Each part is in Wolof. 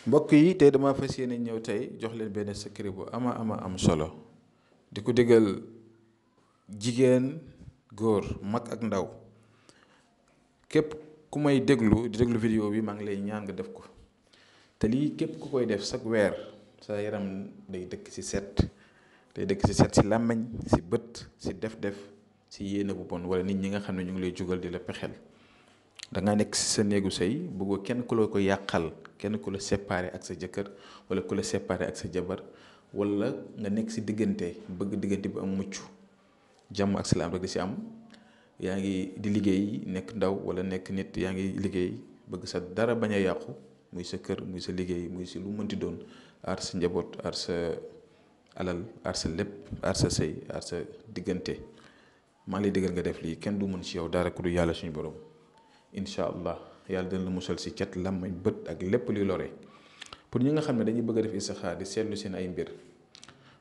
mbokk yi tey dama fas yéene ñëw tey jox leen benn secret bu ama am solo di ko digal jigéen góor mag ak ndaw képp ku may déglu di déglu vidéo bi maa ngi lay ñaan nga def ko te lii képp ku koy def chaque weer sa yaram day dëkk ci set day dëkk ci set ci làmmiñ ci bët ci def-def ci yéene bu bon wala nit ñi nga xam ne ñu ngi lay jugal di la pexeel da nga nekk ci sa néegu sëy bëggoo kenn ku la ko yàqal kenn ku la séparé ak sa jëkkër wala ku la séparé ak sa jabar wala nga nekk ci diggante bëgg diggante bi am mucc jàmm ak salaam rek di ci am yaa ngi di liggéey nekk ndaw wala nekk nit yaa ngi liggéey bëgg sa dara bañ a yàqu muy sa kër muy sa liggéey muy ci lu mënti doon aar sa njaboot aar sa alal aar sa lépp aar sa sëy aar sa diggante maa ngi lay digal nga def lii kenn du mën ci yow dara ku du yàlla suñu borom incha allah yàlla dina la musal ci cat làmmiñ bët ak lépp luy lore pour ñi nga xam ne dañuy bëgg a def istixaar di seetlu seen ay mbir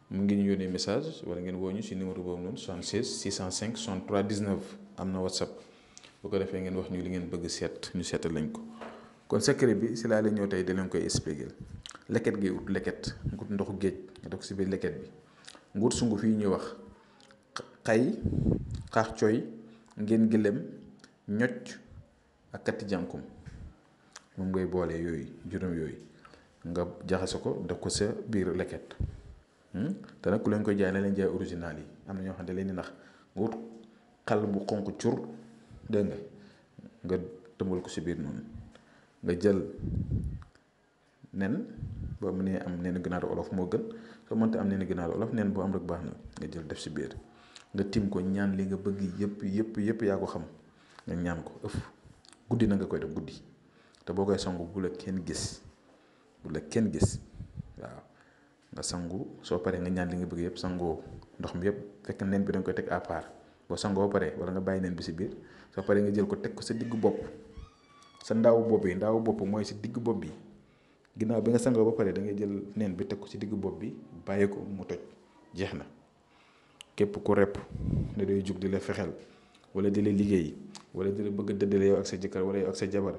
mu ngi ñu yónnee message wala ngeen woo ñu ci numéro boobu noonu 76 605 63 19 am na whatsapp bu ko defee ngeen wax ñu li ngeen bëgg seet ñu seetal lañ ko. kon secret bi ci laa leen ñëw tey di leen koy expliquer leket gi ut leket nga ut ndoxu géej nga def ko ci biir leket bi nga ut sunguf yi ñuy wax xay xaax cooy ngeen gëlëm ñocc ak katti jànkum moom ngay boole yooyu juróom yooyu nga jaxase ko def ko sa biir leket te nag ku leen koy jaay na leen jaay original yi am na ñoo xam ne leen di nax nga wut xal bu xonq cur dégg nga tëmbal ko si biir noonu nga jël nen boo mënee am nen ginaar olof moo gën soo mënta am nen ginaar olof nen boo am rek baax na nga jël def si biir nga tim ko ñaan li nga bëgg yëpp yaa ko xam nga ñaan ko ëf guddi na nga koy def guddi te boo koy sangu bu la kenn gis waaw nga sangu soo paree nga ñaan li nga bëgg yëpp sangoo ndox mi yëpp fekk nen bi da nga koy teg à part boo sangoo ba pare wala nga bàyyi nen bi si biir soo paree nga jël ko teg ko sa diggu bopp sa ndaawu bopp mooy si diggu bopp bi ginnaaw bi nga sangoo ba pare da ngay jël nen bi teg ko si diggu bopp bi bàyyi ko mu toj jeex na képp ku repp ne day jug di la fexeel wala di la liggéey wala di la bëgg a dëddale yow ak sa jëkkër wala yow ak sa jabar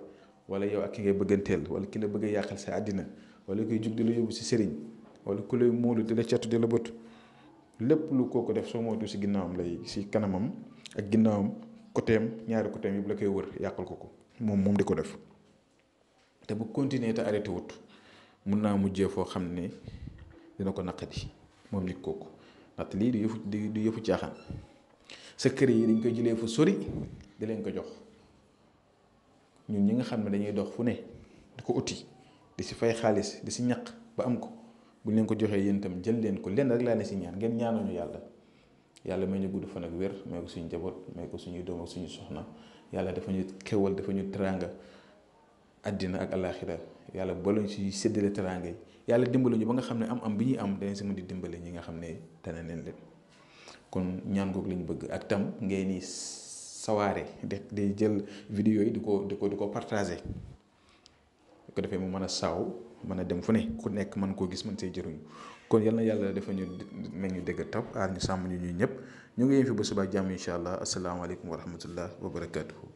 wala yow ak ki ngay bëgganteel wala ki la bëgg a yàqal sa àddina wala koy jug di la yóbbu si sëriñ wala ku lay muulu di la catu di la bët lépp lu kooku def soo moytu si ginnaawam lay si kanamam ak ginnaawam côtéem ñaari côtéem yi bu la koy wër yàqal ko moom di ko def te bu continuer te arrêté wut mun naa mujjee foo xam ne dina ko naqadi moom nit kooku ndaxte lii du yëfu caaxaan secret yi dañ koy jëlee fu sori di leen ko jox ñun ñi nga xam ne dañuy dox fu ne di ko uti di si fay xaalis di si ñaq ba am ko buñ leen ko joxee yéen itam jël leen ko lenn rek laa ne si ñaan ngeen ñaanal ñu yàlla may ñu gudd fan ak wér may ko suñu njaboot may ko suñuy doom ak suñu soxna yàlla dafa ñu xewal dafa ñu teraanga àddina ak alaaxira yàlla boole ñu si séddale teraanga yi yàlla dimbali ñu ba nga xam ne am bi ñuy am dañ si mën di dimbale ñi nga xam ne tane leen leen kon ñaan googu lañ bëgg ak tam ngeen ni sawaare di jël vidéo yi di ko partager bu ko defee mu mën a saaw mën a dem fu ne ku nekk mën koo gis mën see jëruñu kon yal na yàlla dafa ñu mel ñu dégg tab aar ñu sàmm ñu ñuy ñëpp ñu ngi yem fi ba suba jàmm incha allah asalaamaaleykum wa rahmatullah wa barakaatuhu.